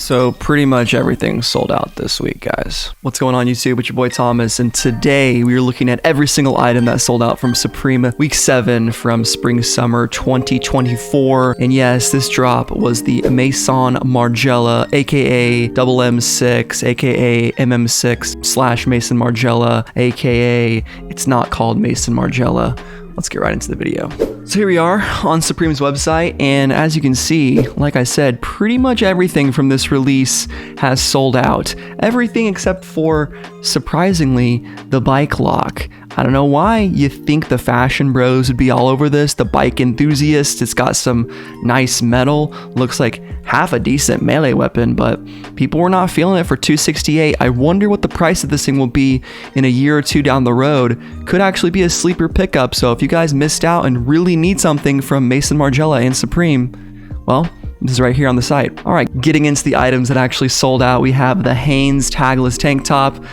So pretty much everything sold out this week, guys. What's going on YouTube? It's your boy Thomas, and today we are looking at every single item that sold out from Supreme Week 7 from Spring Summer 2024. And yes, this drop was the Maison Margiela, aka MM6, aka MM6 / Maison Margiela, aka it's not called Maison Margiela. Let's get right into the video. So here we are on Supreme's website, and as you can see, like I said, pretty much everything from this release has sold out. Everything except for, surprisingly, the bike lock. I don't know why you think the fashion bros would be all over this, the bike enthusiasts. It's got some nice metal, looks like half a decent melee weapon, but people were not feeling it for $268. I wonder what the price of this thing will be in a year or two down the road. Could actually be a sleeper pickup, so if you guys missed out and really need something from Maison Margiela and Supreme, well, this is right here on the site. All right, getting into the items that actually sold out, we have the Hanes tagless tank top.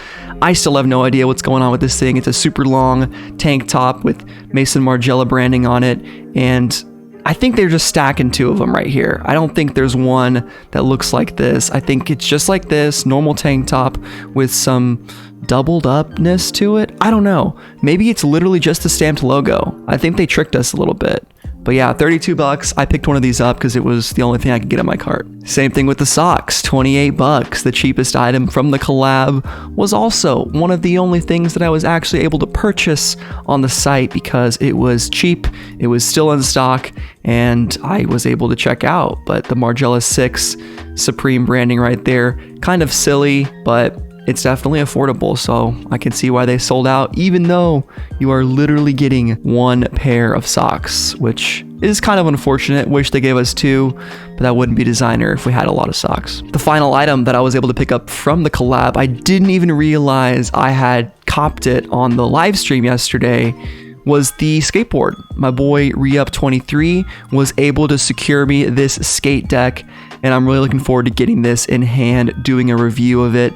I still have no idea what's going on with this thing. It's a super long tank top with Maison Margiela branding on it, and I think they're just stacking two of them right here. I don't think there's one that looks like this. I think it's just like this, normal tank top with some doubled upness to it. I don't know. Maybe it's literally just the stamped logo. I think they tricked us a little bit. But yeah, 32 bucks. I picked one of these up because it was the only thing I could get in my cart. Same thing with the socks, 28 bucks. The cheapest item from the collab was also one of the only things that I was actually able to purchase on the site because it was cheap, it was still in stock, and I was able to check out. But the Margiela 6 Supreme branding right there, kind of silly, but it's definitely affordable, so I can see why they sold out, even though you are literally getting one pair of socks, which is kind of unfortunate. Wish they gave us two, but that wouldn't be designer if we had a lot of socks. The final item that I was able to pick up from the collab, I didn't even realize I had copped it on the live stream yesterday, was the skateboard. My boy Reup23 was able to secure me this skate deck, and I'm really looking forward to getting this in hand, doing a review of it.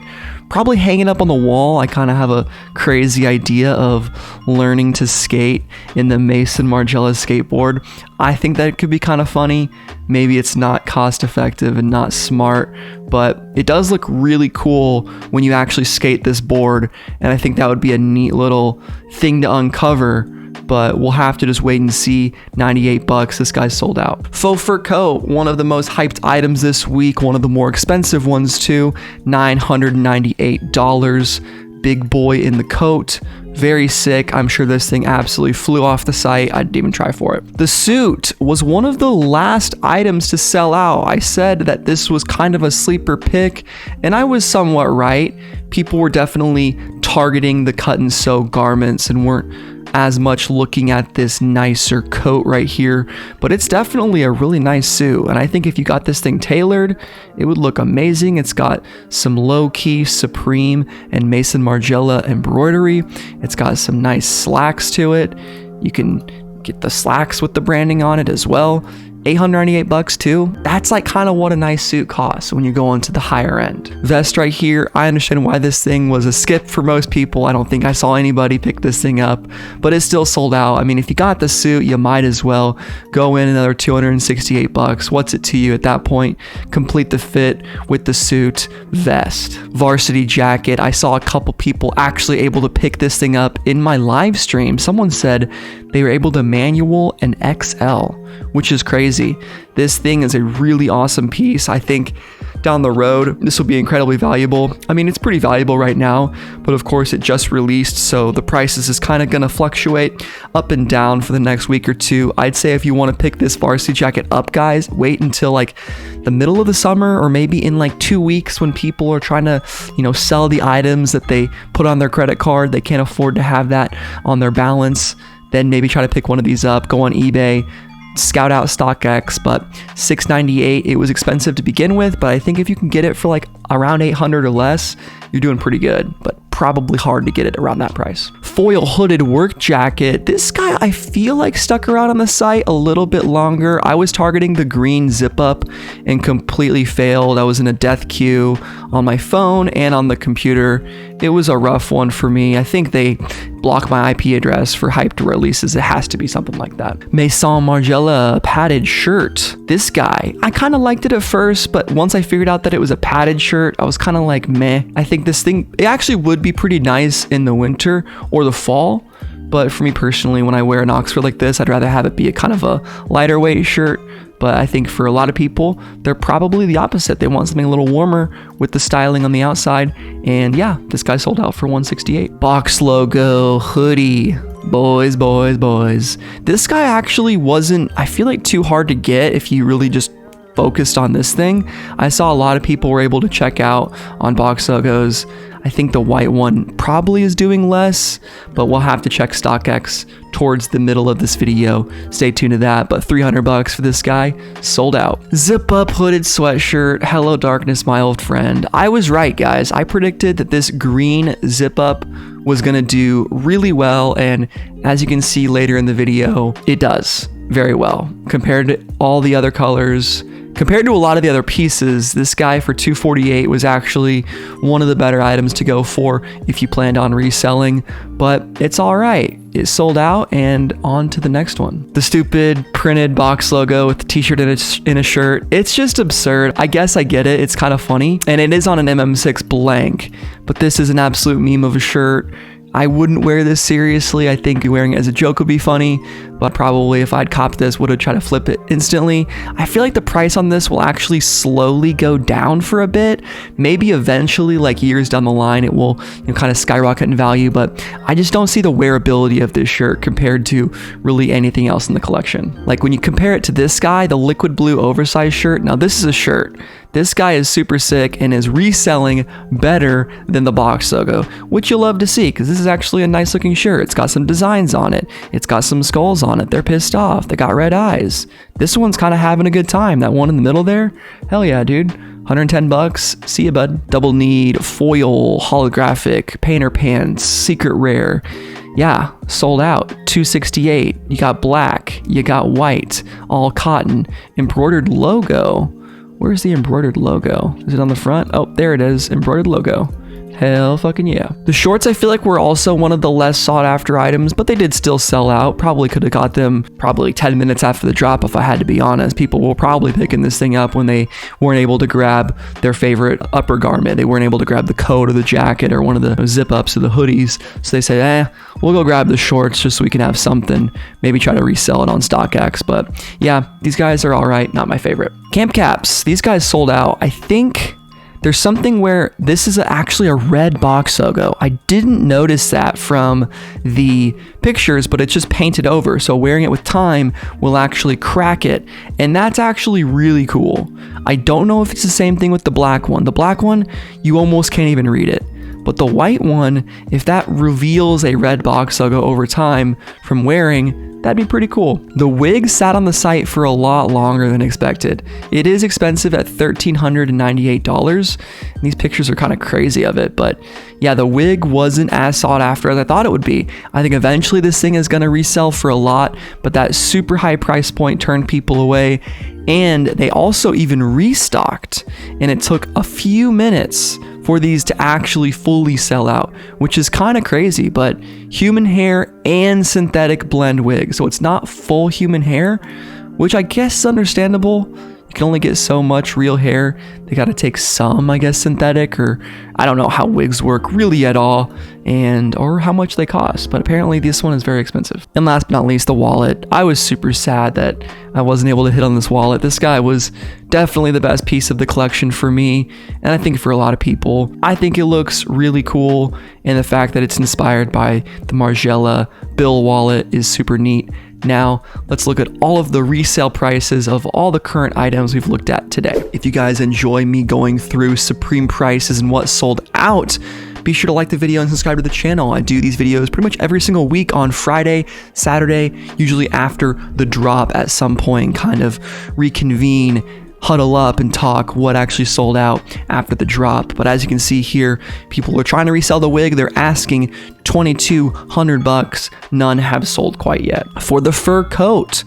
Probably hanging up on the wall. I kind of have a crazy idea of learning to skate in the Maison Margiela skateboard. I think that could be kind of funny. Maybe it's not cost effective and not smart, but it does look really cool when you actually skate this board, and I think that would be a neat little thing to uncover. But we'll have to just wait and see. 98 bucks, this guy's sold out. Faux Fur Coat, one of the most hyped items this week, one of the more expensive ones too, $998. Big boy in the coat, very sick. I'm sure this thing absolutely flew off the site. I didn't even try for it. The suit was one of the last items to sell out. I said that this was kind of a sleeper pick, and I was somewhat right. People were definitely targeting the cut and sew garments and weren't as much looking at this nicer coat right here, but it's definitely a really nice suit, and I think if you got this thing tailored, it would look amazing. It's got some low-key Supreme and Maison Margiela embroidery. It's got some nice slacks to it. You can get the slacks with the branding on it as well. 898 bucks too. That's like kind of what a nice suit costs when you're going to the higher end. Vest right here. I understand why this thing was a skip for most people. I don't think I saw anybody pick this thing up, but it's still sold out. I mean, if you got the suit, you might as well go in another 268 bucks. What's it to you at that point? Complete the fit with the suit, vest. Varsity Jacket. I saw a couple people actually able to pick this thing up in my live stream. Someone said they were able to manual an XL, which is crazy. This thing is a really awesome piece. I think down the road, this will be incredibly valuable. I mean, it's pretty valuable right now, but of course it just released, so the prices is kind of going to fluctuate up and down for the next week or two. I'd say if you want to pick this Varsity Jacket up, guys, wait until like the middle of the summer, or maybe in like 2 weeks when people are trying to, sell the items that they put on their credit card. They can't afford to have that on their balance. Then maybe try to pick one of these up, go on eBay, scout out StockX, but $698, it was expensive to begin with, but I think if you can get it for like around $800 or less, you're doing pretty good, but probably hard to get it around that price. Foil hooded work jacket. This guy, I feel like stuck around on the site a little bit longer. I was targeting the green zip up and completely failed. I was in a death queue on my phone and on the computer. It was a rough one for me. I think they block my IP address for hyped releases. It has to be something like that. Maison Margiela padded shirt. This guy, I kind of liked it at first, but once I figured out that it was a padded shirt, I was kind of like, meh. I think this thing, it actually would be pretty nice in the winter or the fall. But for me personally, when I wear an Oxford like this, I'd rather have it be a kind of a lighter weight shirt. But I think for a lot of people, they're probably the opposite. They want something a little warmer with the styling on the outside. And yeah, this guy sold out for $168. Box logo hoodie. Boys, boys, boys. This guy actually wasn't, I feel like, too hard to get if you really just focused on this thing. I saw a lot of people were able to check out on box logos. I think the white one probably is doing less, but we'll have to check StockX towards the middle of this video. Stay tuned to that, but $300 for this guy, sold out. Zip up hooded sweatshirt. Hello darkness, my old friend. I was right, guys. I predicted that this green zip up was gonna do really well, and as you can see later in the video, it does very well. Compared to all the other colors, compared to a lot of the other pieces, this guy for $248 was actually one of the better items to go for if you planned on reselling, but it's all right. It sold out, and on to the next one. The stupid printed box logo with the t-shirt in a shirt. It's just absurd. I guess I get it. It's kind of funny, and it is on an MM6 blank, but this is an absolute meme of a shirt. I wouldn't wear this seriously. I think wearing it as a joke would be funny, but probably if I'd copped this, would have tried to flip it instantly. I feel like the price on this will actually slowly go down for a bit. Maybe eventually, like years down the line, it will kind of skyrocket in value, but I just don't see the wearability of this shirt compared to really anything else in the collection. Like when you compare it to this guy, the liquid blue oversized shirt, now this is a shirt. This guy is super sick and is reselling better than the box logo, which you'll love to see because this is actually a nice looking shirt. It's got some designs on it. It's got some skulls on it. They're pissed off. They got red eyes. This one's kind of having a good time. That one in the middle there, hell yeah, dude. $110. See ya, bud. Double need, foil, holographic, painter pants, secret rare. Yeah, sold out. $268. You got black. You got white. All cotton. Embroidered logo. Where's the embroidered logo? Is it on the front? Oh, there it is. Embroidered logo. Hell fucking yeah. The shorts I feel like were also one of the less sought after items, but they did still sell out. Probably could have got them probably 10 minutes after the drop if I had to be honest. People were probably picking this thing up when they weren't able to grab their favorite upper garment. They weren't able to grab the coat or the jacket or one of the zip ups or the hoodies. So they say, we'll go grab the shorts just so we can have something. Maybe try to resell it on StockX. But yeah, these guys are all right. Not my favorite. Camp caps. These guys sold out. I think there's something where this is actually a red box logo. I didn't notice that from the pictures, but it's just painted over. So wearing it with time will actually crack it. And that's actually really cool. I don't know if it's the same thing with the black one. The black one, you almost can't even read it. But the white one, if that reveals a red box logo over time from wearing, that'd be pretty cool. The wig sat on the site for a lot longer than expected. It is expensive at $1,398. And these pictures are kind of crazy of it, but yeah, the wig wasn't as sought after as I thought it would be. I think eventually this thing is going to resell for a lot, but that super high price point turned people away. And they also even restocked, and it took a few minutes for these to actually fully sell out, which is kind of crazy. But human hair and synthetic blend wig, so it's not full human hair, which I guess is understandable. You can only get so much real hair. They got to take some, I guess, synthetic, or I don't know how wigs work really at all, or how much they cost, but apparently this one is very expensive. And last but not least, the wallet. I was super sad that I wasn't able to hit on this wallet. This guy was definitely the best piece of the collection for me, and I think for a lot of people. I think it looks really cool, and the fact that it's inspired by the Margiela Bill wallet is super neat. Now, let's look at all of the resale prices of all the current items we've looked at today. If you guys enjoy me going through Supreme prices and what sold out, be sure to like the video and subscribe to the channel. I do these videos pretty much every single week on Friday, Saturday, usually after the drop at some point, kind of reconvene, huddle up and talk what actually sold out after the drop. But as you can see here, people are trying to resell the wig. They're asking $2,200. None have sold quite yet. For the fur coat,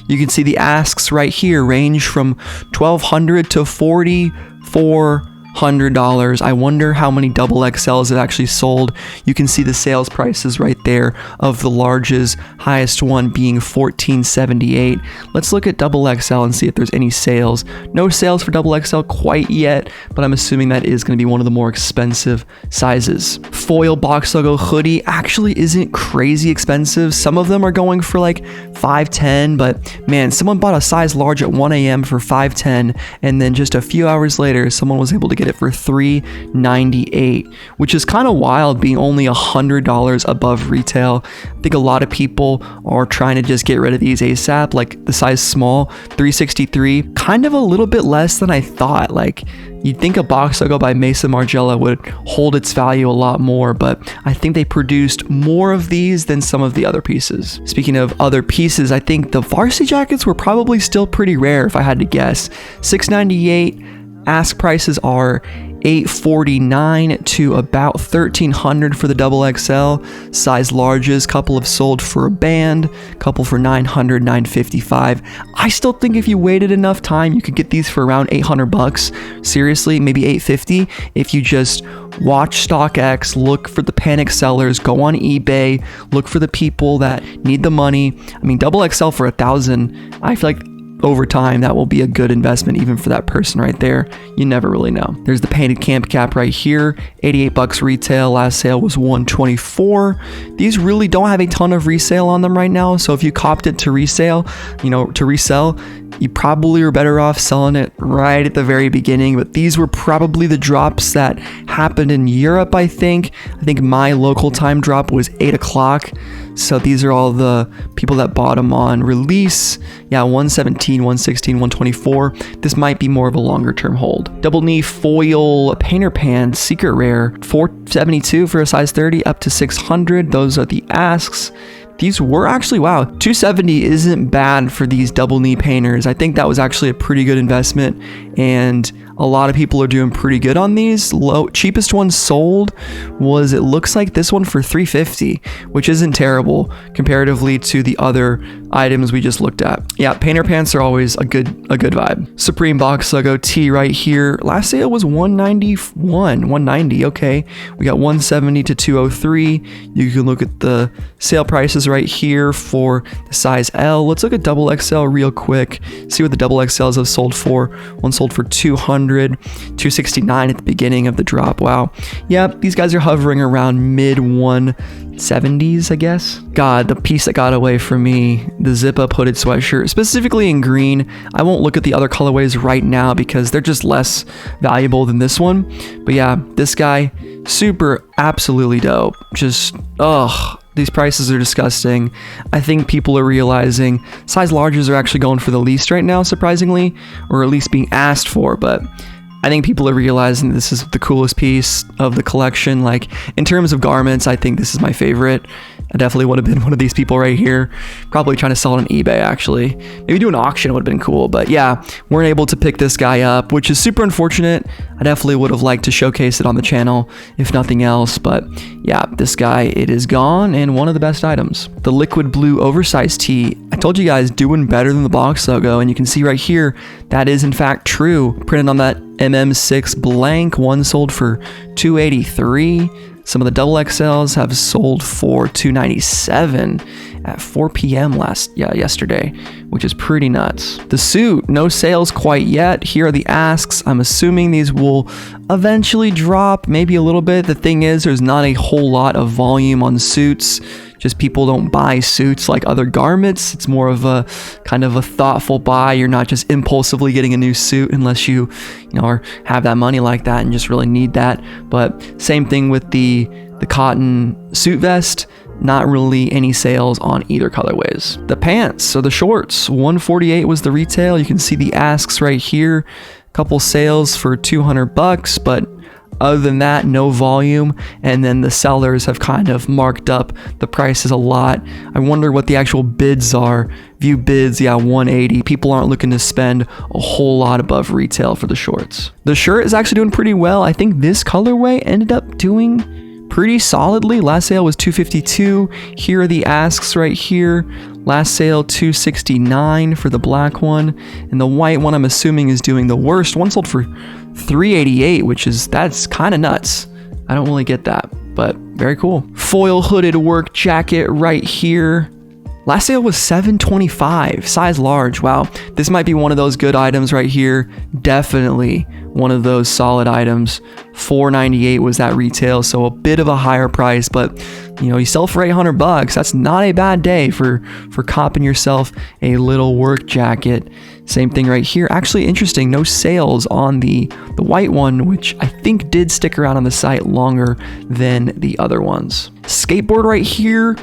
you can see the asks right here range from $1,200 to $4,400. $100. I wonder how many double XLs it actually sold. You can see the sales prices right there of the largest, highest one being $14.78. Let's look at double XL and see if there's any sales. No sales for double XL quite yet, but I'm assuming that is going to be one of the more expensive sizes. Foil box logo hoodie actually isn't crazy expensive. Some of them are going for like $5.10, but man, someone bought a size large at 1 a.m. for $5.10, and then just a few hours later, someone was able to get it for $3.98, which is kind of wild, being only $100 above retail. I think a lot of people are trying to just get rid of these ASAP. Like the size small, $3.63, kind of a little bit less than I thought. Like, you'd think a box logo by Maison Margiela would hold its value a lot more, but I think they produced more of these than some of the other pieces. Speaking of other pieces, I think the Varsity Jackets were probably still pretty rare if I had to guess. $6.98. Ask prices are $849 to about $1,300 for the double XL. Size larges, couple have sold for a band, couple for $900, $955. I still think if you waited enough time, you could get these for around $800. Seriously, maybe $850 if you just watch StockX, look for the panic sellers, go on eBay, look for the people that need the money. I mean, double XL for $1,000, I feel like over time that will be a good investment even for that person right there. You never really know. There's the painted camp cap right here, $88 retail. Last sale was $124. These really don't have a ton of resale on them right now, so if you copped it to resale, to resell, you probably are better off selling it right at the very beginning. But these were probably the drops that happened in Europe. I think my local time drop was 8 o'clock. So these are all the people that bought them on release. Yeah, 117, 116, 124. This might be more of a longer term hold. Double knee foil painter pants, secret rare, $472 for a size 30 up to $600. Those are the asks. These were actually, wow, $270 isn't bad for these double knee painters. I think that was actually a pretty good investment, and a lot of people are doing pretty good on these. Cheapest one sold was, it looks like this one for $350, which isn't terrible comparatively to the other items we just looked at. Yeah, painter pants are always a good vibe. Supreme box logo tee right here. Last sale was $190. Okay, we got $170 to $203. You can look at the sale prices right here for the size L. Let's look at double XL real quick. See what the double XLs have sold for. One sold for $200. $269 at the beginning of the drop. Wow. Yeah, these guys are hovering around mid 170s, I guess. God, the piece that got away from me, the zip-up hooded sweatshirt, specifically in green. I won't look at the other colorways right now because they're just less valuable than this one. But yeah, this guy, super, absolutely dope. Just, these prices are disgusting. I think people are realizing size larges are actually going for the least right now, surprisingly, or at least being asked for, but I think people are realizing this is the coolest piece of the collection. Like, in terms of garments, I think this is my favorite. I definitely would have been one of these people right here, probably trying to sell it on eBay, actually. Maybe do an auction would have been cool, but yeah, weren't able to pick this guy up, which is super unfortunate. I definitely would have liked to showcase it on the channel, if nothing else, but yeah, this guy, it is gone, and one of the best items. The liquid blue oversized tee, I told you guys, doing better than the box logo, and you can see right here, that is in fact true. Printed on that MM6 blank, one sold for $283. Some of the double XLs have sold for $297 at 4 p.m. yesterday, which is pretty nuts. The suit, no sales quite yet. Here are the asks. I'm assuming these will eventually drop, maybe a little bit. The thing is, there's not a whole lot of volume on suits. Just people don't buy suits like other garments. It's more of a kind of a thoughtful buy. You're not just impulsively getting a new suit unless you or have that money like that and just really need that. But same thing with the cotton suit vest. Not really any sales on either colorways. The pants, so the shorts, $148 was the retail. You can see the asks right here. Couple sales for $200, but other than that, no volume. And then the sellers have kind of marked up the prices a lot. I wonder what the actual bids are. View bids, yeah, 180. People aren't looking to spend a whole lot above retail for the shorts. The shirt is actually doing pretty well. I think this colorway ended up doing pretty solidly. Last sale was $252. Here are the asks right here. Last sale, $269 for the black one. And the white one, I'm assuming, is doing the worst. One sold for $388, that's kind of nuts. I don't really get that, but very cool. Foil hooded work jacket right here. Last sale was $725, size large. Wow, this might be one of those good items right here. Definitely one of those solid items. $498 was that retail, so a bit of a higher price, but you know, you sell for $800. That's not a bad day for copping yourself a little work jacket. Same thing right here. Actually interesting, no sales on the white one, which I think did stick around on the site longer than the other ones. Skateboard right here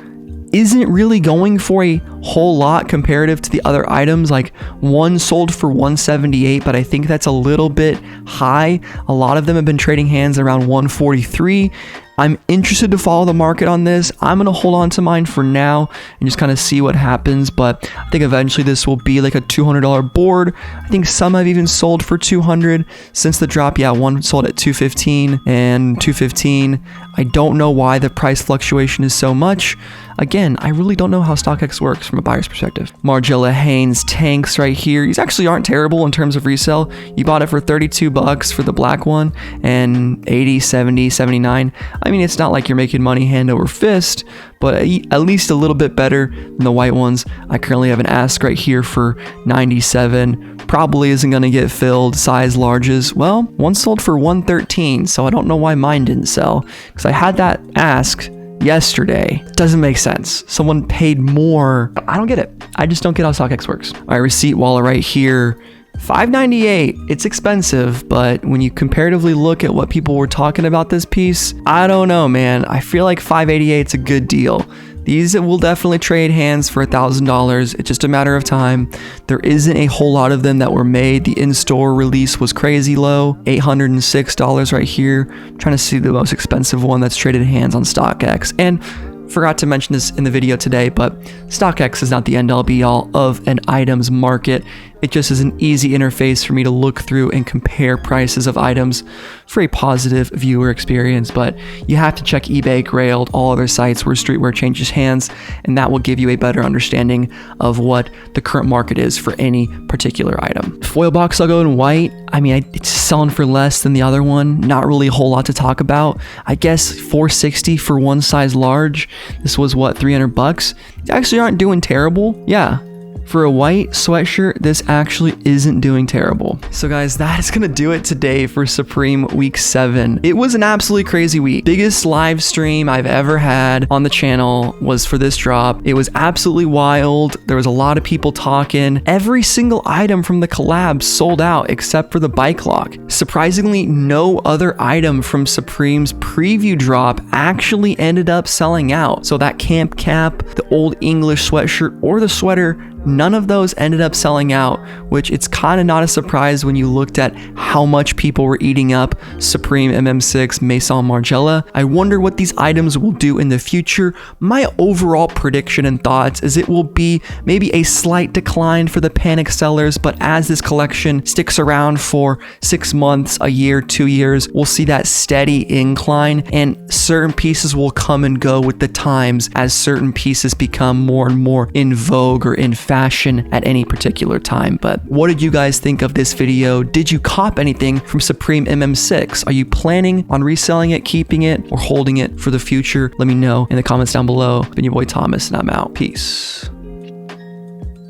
isn't really going for a whole lot comparative to the other items. Like, one sold for $178, but I think that's a little bit high. A lot of them have been trading hands around $143. I'm interested to follow the market on this. I'm going to hold on to mine for now and just kind of see what happens, but I think eventually this will be like a $200 board. I think some have even sold for $200 since the drop. Yeah, one sold at $215 and $215. I don't know why the price fluctuation is so much. Again, I really don't know how StockX works from a buyer's perspective. Margiela Hanes tanks right here. These actually aren't terrible in terms of resale. You bought it for $32 for the black one and 80, 70, 79. I mean, it's not like you're making money hand over fist, but at least a little bit better than the white ones. I currently have an ask right here for 97. Probably isn't going to get filled. Size larges. Well, one sold for 113, so I don't know why mine didn't sell, because I had that ask yesterday. Doesn't make sense. Someone paid more. I don't get it. I just don't get how StockX works. All right, receipt wallet right here. $598. It's expensive, but when you comparatively look at what people were talking about this piece, I don't know, man. I feel like $588 is a good deal. These will definitely trade hands for $1,000. It's just a matter of time. There isn't a whole lot of them that were made. The in-store release was crazy low, $806 right here. I'm trying to see the most expensive one that's traded hands on StockX. And forgot to mention this in the video today, but StockX is not the end-all be-all of an items market. It just is an easy interface for me to look through and compare prices of items for a positive viewer experience. But you have to check eBay, Grailed, all other sites where streetwear changes hands, and that will give you a better understanding of what the current market is for any particular item. Foil box logo in white. I mean, it's selling for less than the other one. Not really a whole lot to talk about. I guess $460 for one size large. This was what, $300? You actually aren't doing terrible. Yeah. For a white sweatshirt, this actually isn't doing terrible. So guys, that is gonna do it today for Supreme Week 7. It was an absolutely crazy week. Biggest live stream I've ever had on the channel was for this drop. It was absolutely wild. There was a lot of people talking. Every single item from the collab sold out except for the bike lock. Surprisingly, no other item from Supreme's preview drop actually ended up selling out. So that camp cap, the old English sweatshirt, or the sweater, none of those ended up selling out, which it's kind of not a surprise when you looked at how much people were eating up Supreme MM6 Maison Margiela. I wonder what these items will do in the future. My overall prediction and thoughts is it will be maybe a slight decline for the panic sellers, but as this collection sticks around for 6 months, a year, 2 years, we'll see that steady incline, and certain pieces will come and go with the times as certain pieces become more and more in vogue or in fashion at any particular time. But what did you guys think of this video? Did you cop anything from Supreme MM6? Are you planning on reselling it, keeping it, or holding it for the future? Let me know in the comments down below. It's been your boy Thomas, and I'm out. Peace.